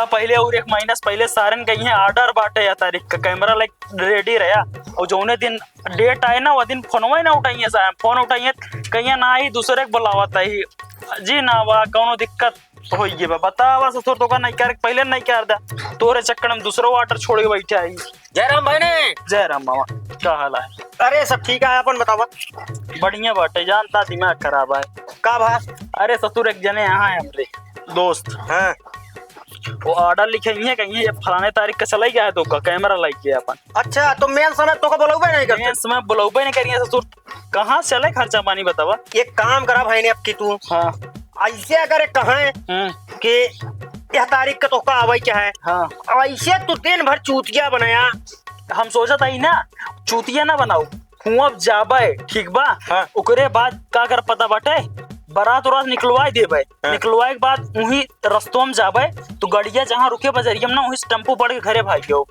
पहले और 1 महीना से पहले सारन कहीं ऑर्डर बाटे या तारीख का कैमरा लाइक रेडी रहा और जौने दिन डेट आए ना वो दिन फोनवा ना उठाइए साहब फोन उठाइए कहीं ना ही दूसरे के बुलावता ही जी ना वा कौनो दिक्कत हो ये बतावा ससुर तो का नहीं कर पहले नहीं कर दा तोरे चक्कर में दूसरा वाटर छोड़ के बैठे आई। जयराम भाई ने। जयराम मामा क्या हाल है? अरे सब ठीक है अपन बतावा। बढ़िया बाटे जानता दिमाग खराब है का भा? अरे ससुर एक जने यहाँ है हमरे दोस्त हाँ वो ऑर्डर लिखे है कहीं ये फलाने तारीख का चला गया है तो का कैमरा लाइक किया अपन। अच्छा तो मेन समय तो का बोलबे नहीं करते? मेन समय बुलाऊबे नहीं करिए ससुर कहाँ चले खर्चा पानी बतावा। एक काम करा भाई ने अब की तू हाँ ऐसे अगर कहे कि यह तारीख का तो का आवे क्या है हाँ ऐसे तू दिन भर चूतिया बनाया। हम सोचा था ही ना चूतिया ना बनाऊ हुआ जाबे ठीक बा हाँ। ओकरे बाद का कर पता बाटे बारात उरात निकलवाई देबे हाँ। निकलवाए के बाद वही रस्तों में जाबे तो गड़िया जहाँ रुके बजरिया में ना वही टेम्पो पड़ के घरे भाग गयो।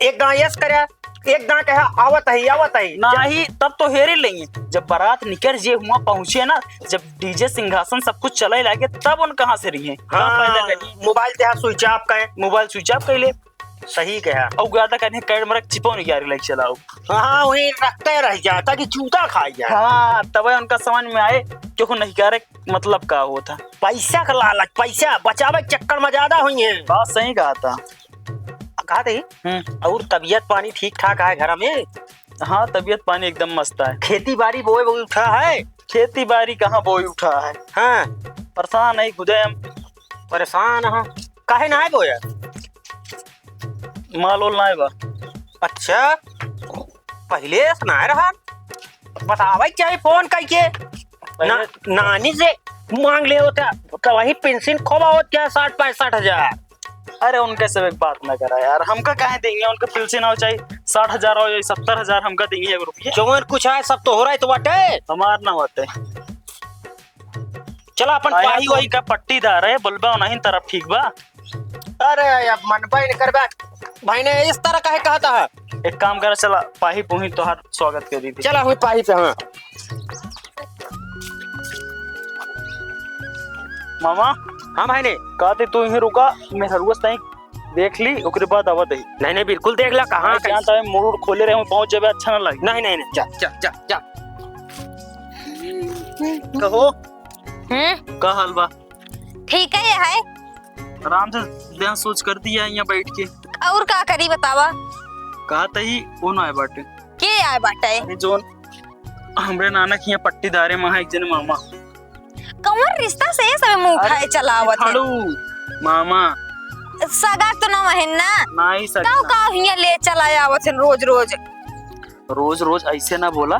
एक गाँव यस करे एक गाँव कहे आवत है नहीं तब तो हेरे लेंगे जब बारात निकल जे हुआ पहुंचे ना जब डीजे सिंहासन सब कुछ चले लागे तब उन कहाँ से रही है। हाँ, मोबाइल ते स्विच ऑफ का है मोबाइल स्विच ऑफ कर ले सही कहा और ज्यादा कहने कैमरा चिपो नहीं यार लाइक चलाओ। हाँ वही रखते रह जाता कि जूता खाई जाए। हाँ तब उनका समझ में आए क्यों नहीं कह रहे मतलब का होता पैसा का लालच पैसा बचावे के चक्कर में ज्यादा हुई है। बात सही कहा था कहा थी और तबीयत पानी ठीक ठाक है घर में? हाँ तबीयत पानी एकदम मस्त है। खेती बाड़ी बोए बोई उठा है? खेती बाड़ी कहाँ बोई उठा है। हाँ परेशान नहीं खुदे हम परेशान हाँ काहे ना है बोया माल ओल ना बा। अच्छा पहले सुना रहा बतावे चाहिए फोन करके नानी से मांग ले होता तो वही पेंशन खोबा हो क्या 60-65 हजार। अरे उनके सब एक बात ना करा यार हमका कहे देंगे उनका पेंशन हो चाहिए 60,000 हो 70,000 हमका देंगे रुपये जो कुछ है सब तो हो रहा है तो बाटे हमार ना होते चला अपन पाही वही का पट्टीदार है बुलबा नहीं तरफ ठीक बा। अरे अब मन भाई ने करबा भाई ने इस तरह कहे कहता है एक काम करा चला पाही पुही तो हर स्वागत कर दी थी। चला हुई पाही पे। हाँ मामा हाँ भाई ने कहते तू यहीं रुका मैं हरुस तई देख ली ओकरे बाद आवत है। नहीं बिल्कुल देख ला कहाँ जानता है मोड़ खोले रहे पहुंच जाबे अच्छा ना लगे। नहीं जा जा जा जा कहो का हाल बा? ठीक है ये है आराम से ध्यान सोच कर दिया यहाँ बैठ के और का करी बतावा कहा तही कौन आए बाटे के आए बाटे अरे जोन हमरे नाना की यहाँ पट्टीदारे महा एक जन मामा कमर रिश्ता से सब मुंह खाए चलावत है मामा सगा तो ना महीना नहीं सगा का हिया ले चला आवत है रोज रोज ऐसे ना बोला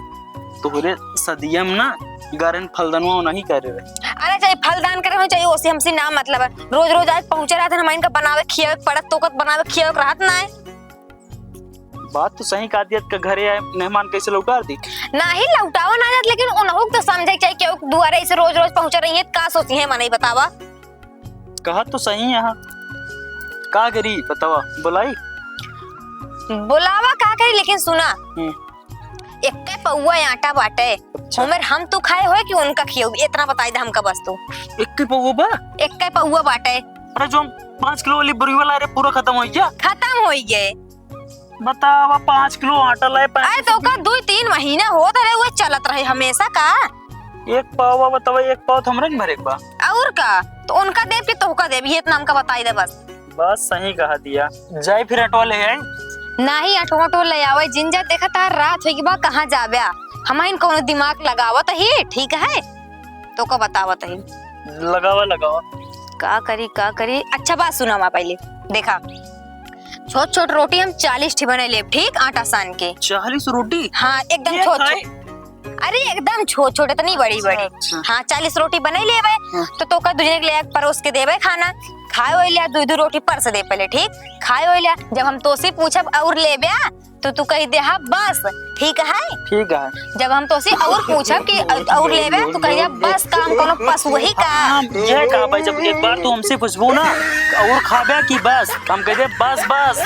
तोहरे सदियम ना गारन फलदानवा नहीं करे रहे। अरे चाहिए फलदान करे में चाहिए ओसे हमसे ना मतलब है रोज आज पहुंचे रहा था हमारे का बनावे खिया पड़त तो बनावे खिया राहत ना है। बात तो सही का दियत का घरे आए मेहमान कैसे लौटा दी नहीं लौटावा ना जात लेकिन उन्हों तो समझे चाहिए कि दुआरे ऐसे रोज पहुंच रही है का सोची है मने बतावा कहा तो सही यहाँ का करी बतावा बुलाई बुलावा का करी लेकिन सुना एक पौवा आटा बाटे उमर हम तो खाए होए कि उनका खियो इतना बताई दे हमका बस तू एक पौवा बा एक पौवा बाटे। अरे जो 5 किलो वाली बुरी वाला रे पूरा खत्म हो गया खत्म हो गए बतावा 5 किलो आटा लाए अरे तो का 2-3 महीना होत रहे वो चलत रहे हमेशा का एक पावा बतावा एक पाव हमरे भरे बा और का तो उनका देव के तो का देव ये इतना हमका बताई दे बस सही कहा दिया जाए फिर ऑटो ले आई नहीं ऑटो ले आवे जिंजा देखा तार रात होगी बा कहां जाबे हमाइन कोनो दिमाग लगावत ही ठीक है तो का बतावत ही लगावा का करी अच्छा बात सुना मा पहले देखा छोट रोटी हम 40 बने ले ठीक आटा सान के 40 रोटी हाँ एकदम छोट अरे एकदम छोटे तो नहीं बड़ी हाँ 40 रोटी बने लेवे तो का दूसरे के लिए परोस के देवे खाना खाए हो लिया 2 रोटी पर से दे पहले ठीक खाए हो लिया जब हम तो से पूछब और लेबे तो तू कही दे हाँ बस ठीक है जब हम तो से और पूछब कि और लेबे तो कही दे बस काम कोनो पस वही का ये का भाई जब एक बार तू हमसे पूछबो ना और खाबे की बस हम कह दे बस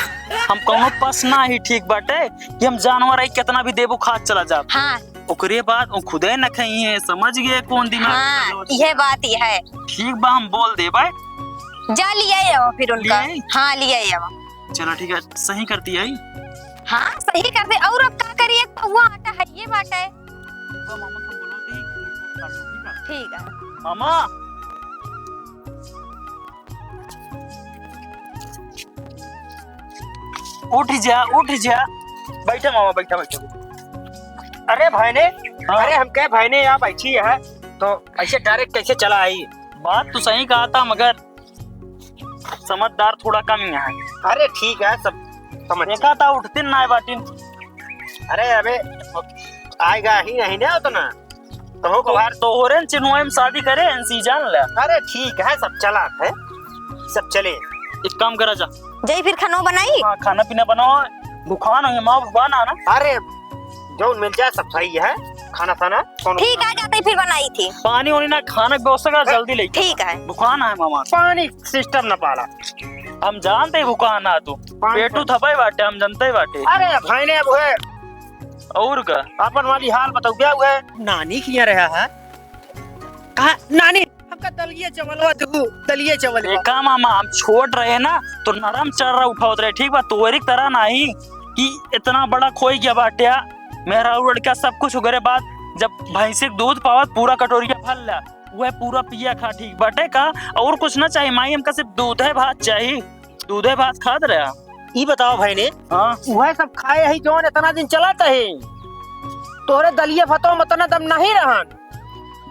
हम कोनो पस ना ही ठीक बाटे कि हम जानवर है कितना भी देबो खा चला जा। हाँ ओकरे बाद ओ खुदे न खई है समझ गए कौन दिमाग हाँ ये बात ही है ठीक बा हम बोल दे भाई जा लिया आओ फिर उनका। ले आई? हाँ लिया आओ। चलो ठीक है, सही करती है। हाँ सही करते। और अब क्या करिए, पौवा आटा है ये बाटा है। मामा को बोलो दी, ठीक है। मामा उठ जा उठ जा। बैठा मामा, बैठा बैठा। अरे भाई ने, हाँ। अरे हम कहे भाई ने यहाँ बैठी है तो ऐसे डायरेक्ट कैसे चला आई? बात तो सही कहा था, मगर समझदार थोड़ा कम ही है। अरे ठीक है, सब समझ। देखा था उठती ना बाटिन। अरे अबे आएगा ही नहीं ना उतना तो हो बाहर। तो हो रहे चिन्हुआ में शादी करे एनसी जान ले। अरे ठीक है, सब चला है, सब चले। एक काम करा जा, जय फिर खाना बनाई। हाँ खाना पीना बनाओ, भुखान होंगे माँ भगवान आना। अरे जो मिल जाए सब सही है, खाना खाना ठीक है, जाते ही फिर बनाई थी। पानी वानी ना खाने की व्यवस्था करा, जल्दी ले। ठीक है। भुखान है मामा, पानी सिस्टम न पाला। हम जानते ही भुखान आ तू, पेटू थपाई बाटे, हम जानते ही बाटे। अरे भाई ने अब है और का अपन वाली हाल बताओ क्या हुआ है? नानी किया रहा है कहा? नानी हमका दलिए चावल दू, दलिए चावल। देखा मामा, हम छोड़ रहे ना तो नरम चर्रा उठावत रहे, ठीक बा। तोरी की तरह नहीं कि इतना बड़ा खोई गया बाटिया। मेरा लड़का सब कुछ उगरे बाद जब भैंसी के दूध पावत पूरा कटोरिया भर ला, वह पूरा पिया खा, ठीक बाटे का। और कुछ ना चाहिए माई, हमका सिर्फ दूध है भात चाहिए, दूध है भात खा दे रहा। ये बताओ भाई ने, हाँ वह सब खाए है जो इतना दिन चलाता है, तोरे दलिए फतो मतना दम नहीं रहन।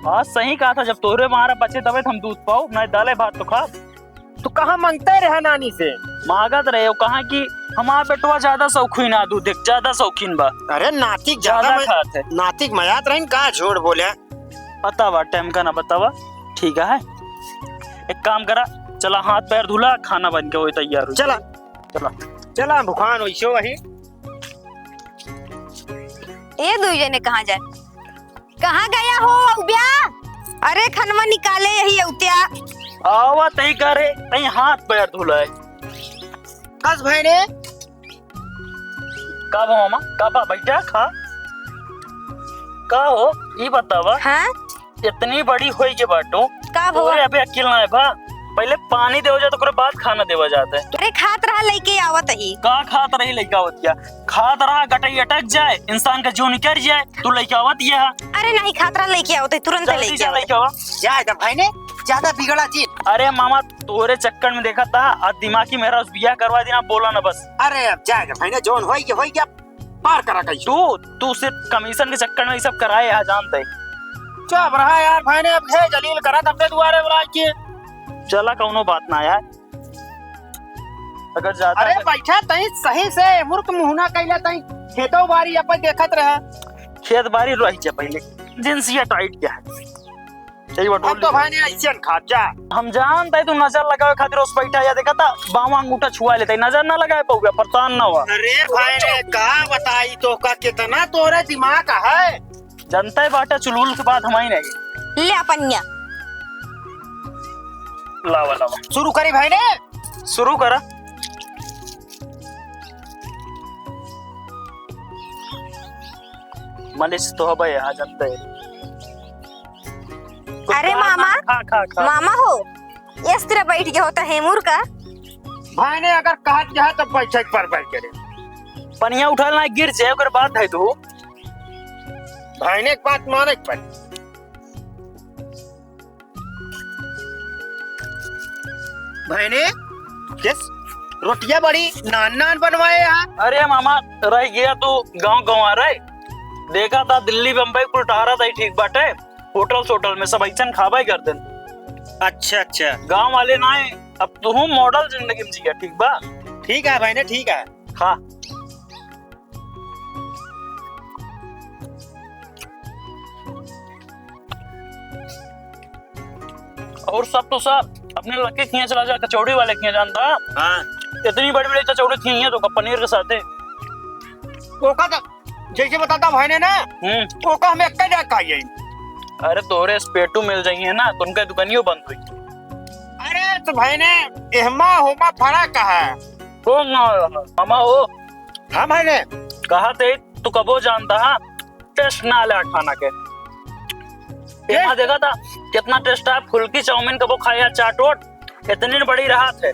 बात सही कहा था, जब तोरे मारा बचे तबे हम दूध पाओ, नहीं दाले भात तो खा। तो कहाँ मांगते रहे नानी से? मांगत रहे हो कहा कि हमारा बेटवा ज्यादा शौकीन आ दूध, ज्यादा शौकीन बा, अरे नातिक ज्यादा ज्यादा खाते। नातिक मजात रही का झूठ बोले। पता बा टाइम का ना बतावा, ठीक है। एक काम करा, चला हाथ पैर धुला, खाना बन के हो तैयार हो। चला चला चला भुखान वैसे वही। ये दो जने कहाँ जाए, कहाँ गया हो उबिया? अरे खनवा निकाले यही उतिया। आवा तई करे, तई हाथ पैर धुला है। कस भाई ने का बा मामा, का बा बैठा खा। का हो ये बतावा, हाँ इतनी बड़ी होई के बाटो का भो? तोरे अबे अकेला ना है बा, पहले पानी देव जाए तो ओकरे बाद खाना देवा जाता है। अरे खात रहा लेके आवत ही। का खात रही लइका आवतिया, खात रहा गटई अटक जाए, इंसान का जीवन निकल जाए, तू लइका आवतिया। अरे नहीं खात रहा लेके आवत ही, तुरंत जल्दी लेके जा आवत। लइका आवा। जाएगा भाई ने, ज्यादा बिगड़ा चीज। अरे मामा तोरे चक्कर में देखा था, आज दिमागी मेरा उस बिया करवा देना, बोला ना बस। अरे अब जाएगा भाई ने, जोन होई गया पार करा कहीं। तू सिर्फ कमीशन के चक्कर में ये सब कराए है, जानते। चुप रहा यार भाई ने, अब है जलील करा तब दुआरे बुला के। चला कौनो बात ना यार, अगर ज्यादा अरे बैठा तई सही से मूर्ख मुहना कैला तई खेतो बारी अपन देखत रहा। खेत बारी रही जा पहले, जिनसिया टाइट क्या है सही अब बटोल। तो भाई ने ऐसे खा जा। हम जानते तू नजर लगावे खातिर उस बैठा या देखा था, बावा अंगूठा छुआ लेते, नजर ना लगाए पाऊगा, परेशान ना हुआ। अरे भाई ने कहा बताई तो का कितना तोरे दिमाग है। जनता बाटा चुलबुल के बाद हमारी नहीं। ले अपनिया लावा लावा शुरू करी भाई ने। शुरू करा। मलिस तो हबे यहाँ जनता है। अरे मामा, खा खा खा। मामा हो इस तरह बैठ के होता है मूर का। भाई ने अगर कहा जाए तो बैठक पर बैठ करे। पनिया उठाना गिर जाए ओकर बाद है तू। भाई ने एक बात माने पर। भाई ने किस रोटियां बड़ी नान नान बनवाए यहाँ। अरे मामा रह गया तू गांव गांव आ रहा, देखा था दिल्ली बम्बई कुल टहरा था ठीक बाटे, होटल में सब ऐसा खाबा कर दे। अच्छा अच्छा गांव वाले ना है, अब तू मॉडल जिंदगी में जिया, ठीक बा। ठीक है भाई ने, ठीक है। खा। और सब तो सब अपने लड़के खिया चला जा, कचौड़ी वाले खिया जानता। हाँ इतनी बड़ी बड़ी कचौड़ी खी है तो पनीर के साथ है। ओका तो जैसे बताता भाई ने ना, ओका हमें एक का खाइए। अरे तोरे पेटू मिल जाइए ना तो उनका दुकानियों बंद हुई। अरे तो भाई ने एहमा होमा फर्क है। हो मामा हो। हाँ भाई ने कहा थे तू कबो जानता हाँ, टेस्ट ना आला खाना के। यहाँ देखा था कितना टेस्ट है, फुल्की चाउमीन कबो खाया, चाट ओट इतनी बड़ी राहत है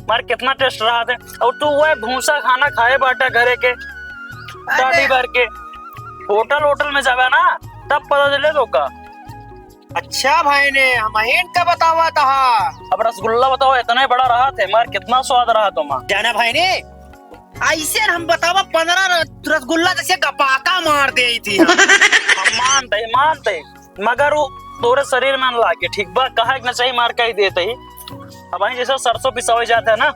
मार कितना टेस्ट रहा है। और तू वो भूसा खाना खाए बाटा घरे के दाढ़ी भर के होटल में जावे ना तब पता चले तो का। अच्छा भाई ने हमें का बतावा था। अब रसगुल्ला बताओ इतना बड़ा रहा थे मार कितना स्वाद रहा तो माँ जाना भाई ने ऐसे हम बतावा 15 रसगुल्ला जैसे गपाका मार दे थी हम मानते मगर वो तोरे शरीर में न लागे ठीक बा कहा न चाहिए मार का ही देते ही। अब आई जैसे सरसों पिसावे जाता है ना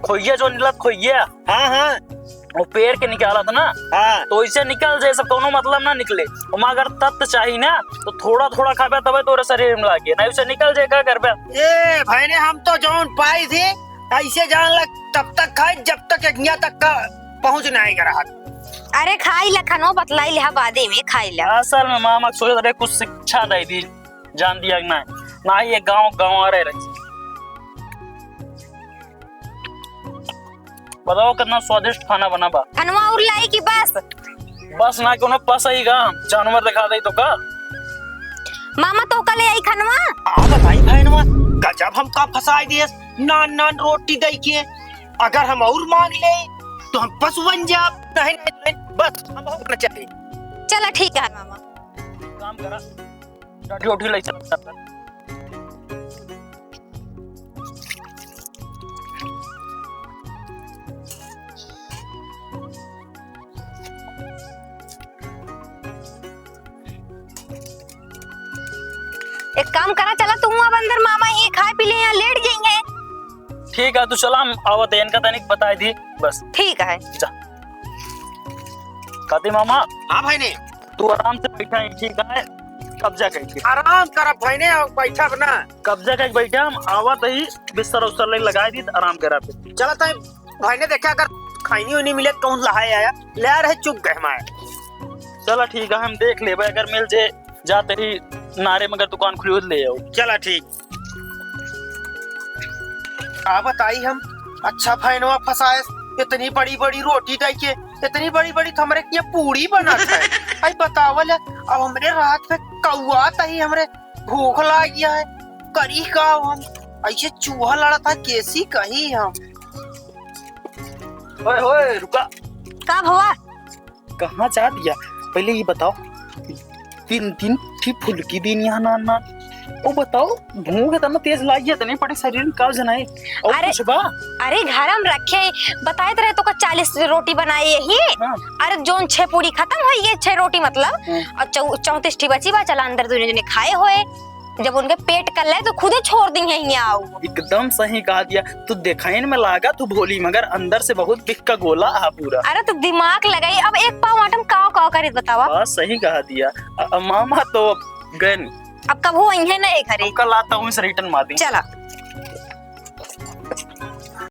खोइया जो निकला खोइया हाँ हाँ वो पेड़ के निकाला था ना हाँ तो इसे निकल जाए सब कोनो मतलब ना निकले। अगर तत्व चाहिए ना तो थोड़ा थोड़ा खाबे तबे तोरे शरीर में लागे नहीं उसे निकल जाए क्या करबे। ए भाई ने हम तो जौन पाई थी ऐसे जान लग तब तक खाए जब तक यहाँ तक का पहुँच नहीं कर रहा। अरे खाई ला खनो बतलाई ले बादे में खाई ला। असल में मामा सोच रहे कुछ शिक्षा दे दी जान दिया ना ये गाँव आ रहे बताओ कितना स्वादिष्ट खाना बना बा। खनवा और लाई की बस ना क्यों पस ही गा जानवर दिखा दे तो का मामा तो का ले आई खनवा। बताई भाई नवा गजब हम का फंसाई दिए नान रोटी दे के अगर हम और मांग ले तो हम पशु बन जा। नहीं बस हम होना चाहिए। चला ठीक है मामा काम करा डाटी उठी ले चल। एक काम करा चला तुम अब अंदर मामा ये खाए पी ले यहाँ लेट जाएंगे। ठीक है तू चला हम आवत इनका तनिक बताई दी बस। ठीक है जा काती मामा। हाँ भाई ने तू आराम से बैठा है ठीक है कब्जा करके आराम कर भाई ने बैठा ना कब्जा करके बैठा हम आवत ही बिस्तर उस्तर लगा दी आराम करा पे चला तो भाई ने देखा अगर खानी हुई नहीं मिले कौन लहाए आया ले रहे चुप गए हमारे। चला ठीक है हम देख ले अगर मिल जाए जाते ही नारे मगर दुकान खुली हो ले आओ। चला ठीक आ बताई हम अच्छा फैनवा फसाए इतनी बड़ी बड़ी रोटी दे के इतनी बड़ी बड़ी हमरे ये पूरी बना था। आई बतावल अब हमरे रात में कौआ तही हमरे भूख लग गया है करी का हम ऐसे चूहा लड़ा था कैसी कही हम। ओए रुका का भवा कहाँ जा दिया पहले ये बताओ 3 थी फुल्की दिन यहाँ ना वो बताओ भूख इतना तेज लागी है इतनी बड़ी शरीर में काल जनाए और अरे कुछ बा। अरे घर हम रखे बताए तो रहे तो का 40 रोटी बनाई यही। हाँ। अरे जोन 6 पूरी खत्म हुई है 6 रोटी मतलब और 34 ठी बची बा चला अंदर दूने जने खाए होए जब उनके पेट कर ले तो खुदे छोड़ दी है यहाँ आओ। एकदम सही कहा दिया तू देखाइन में लागा तू भोली मगर अंदर से बहुत बिक का गोला आ पूरा। अरे तो दिमाग लगाई अब एक पाव मटन काव करे बतावा। बस सही कहा दिया मामा तो गए अब कब हो है ना एक घरे कल आता हूँ इस रिटर्न मार दी। चला